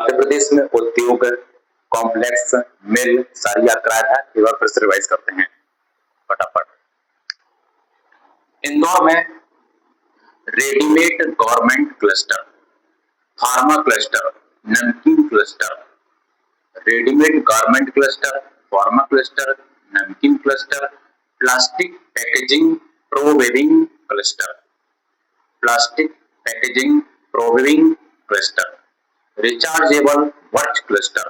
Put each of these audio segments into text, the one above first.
मध्य प्रदेश में उद्योग कॉम्प्लेक्स मिल सारी याद कराया था, एक बार फिर से रिवाइज करते हैं फटाफट। इंदौर में readymade garment cluster, pharma cluster, namkeen cluster, readymade garment cluster, pharma cluster, namkeen cluster, plastic packaging प्रोवेविंग क्लस्टर, प्लास्टिक पैकेजिंग प्रोवेविंग क्लस्टर, रिचार्जेबल वर्क क्लस्टर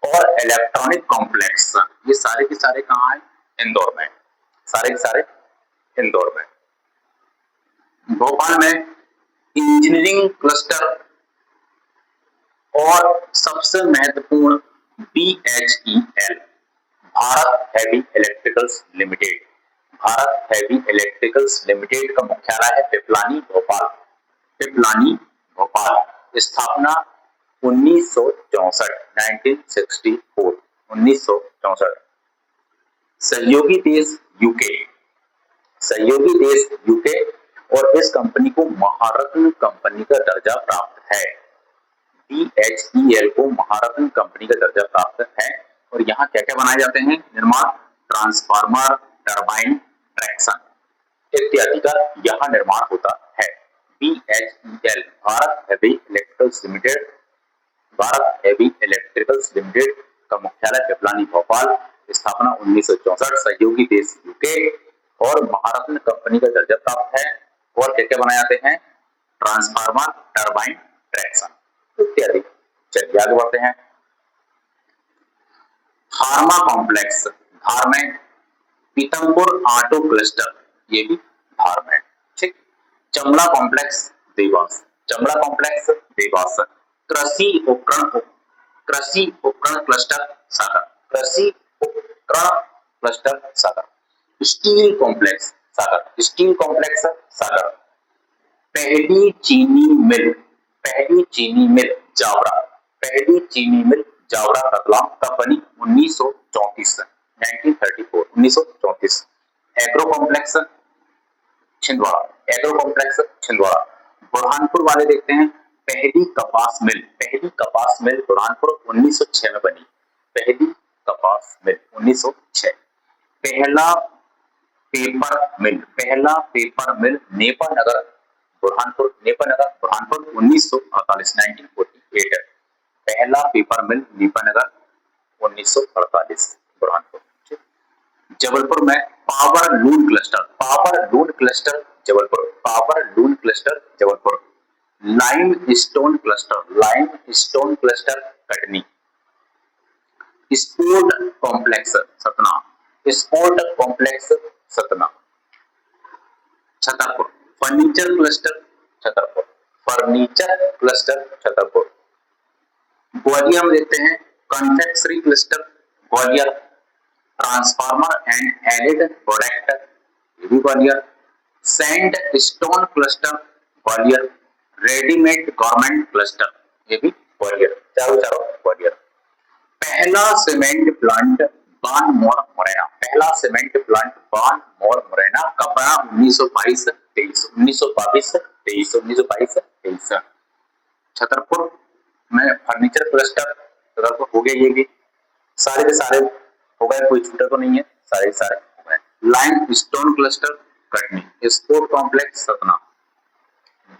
और इलेक्ट्रॉनिक कॉम्प्लेक्स, ये सारे के सारे कहाँ हैं? इंदौर में, सारे के सारे इंदौर में। भोपाल में इंजीनियरिंग क्लस्टर और सबसे महत्वपूर्ण BHEL, Bharat heavy electricals limited, Bharat heavy electricals limited का मुख्यालय है पिपलानी भोपाल, पिपलानी भोपाल। स्थापना 1964, 1964, 1964। सहयोगी देश यूके, सहयोगी देश यूके, और इस कंपनी को महारत्न कंपनी का दर्जा प्राप्त है। BHEL को महारत्न कंपनी का दर्जा प्राप्त है। और यहाँ क्या क्या बनाए जाते हैं? निर्माण, ट्रांसफार्मर, टरबाइन, ट्रैक्शन इत्यादि का यहाँ निर्माण होता है। BHEL Bharat heavy electricals limited, Bharat heavy electricals limited का मुख्यालय पिपलानी भोपाल, स्थापना 1964, सहयोगी देश यूके और महारत्न कंपनी का दर्जा प्राप्त है। और क्या क्या बनाए जाते हैं? ट्रांसफार्मर, टरबाइन, ट्रैक्शन इत्यादि। चलिए आगे बढ़ते हैं। फार्मा कॉम्प्लेक्स धार में, पीतमपुर ऑटो क्लस्टर, ये भी धार में, ठीक। चमड़ा कॉम्प्लेक्स देवास, चमड़ा कॉम्प्लेक्स देवास। कृषि उपकरण क्लस्टर सागर, कृषि उपकरण क्लस्टर सागर। स्टील कॉम्प्लेक्स सागर, स्टील कॉम्प्लेक्स सागर। पहली चीनी मिल, पहली चीनी मिल जावरा, पहली चीनी मिल जावरा रतलाम कब बनी? 1934, 1934, 1934। Agro complex Chhindwara, agro complex Chhindwara. Burhanpur वाले देखते हैं, पहली कपास मिल, पहली कपास मिल बुरहानपुर 1906 में बनी, पहली कपास मिल 1906। पहला पेपर मिल, पहला पेपर मिल नेपा नगर बुरहानपुर, नेपा नगर बुरहानपुर 1948, 1948। पहला पेपर मिल नेपा नगर 1948 बुरहानपुर। जबलपुर में power loom cluster, power loom cluster Jabalpur, power loom cluster Jabalpur. Limestone cluster, limestone cluster Katni. Sport complex Satna, sport complex Satna. Chhatarpur furniture cluster Chhatarpur, furniture cluster Chhatarpur. Gwalior में देखते हैं confectionery cluster Gwalior. Transformer and added product, ये भी Gwalior. Sand stone cluster Gwalior. Readymade garment cluster, ये भी ग्वालियर, चारों चारों ग्वालियर। पहला सीमेंट प्लांट बान मोर मुरैना, पहला सीमेंट प्लांट बान मोर मुरैना कब बना? 1922-23, 1922-23, 1922-23। छतरपुर में फर्नीचर क्लस्टर छतरपुर हो गया, ये भी सारे के सारे हो गए, कोई छूटा तो नहीं है, सारे सारे हो गए। Lime stone cluster Katni. Sport complex Satna.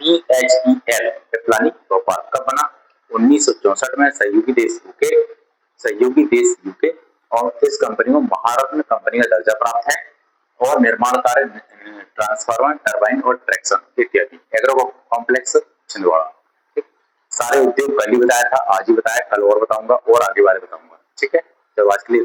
BHEL Piplani Bhopal कब बना? 1964 में, सहयोगी देश यूके, सहयोगी देश यूके। और इस कंपनी को महारत्न कंपनी का दर्जा प्राप्त है। और निर्माण कार्य ट्रांसफार्मर, टरबाइन और ट्रैक्शन इत्यादि। Agro complex Chhindwara. सारे उद्योग कल ही बताया था, आज ही बताया, कल और बताऊंगा और आगे वाले बताऊंगा, ठीक है। तो आज के लिए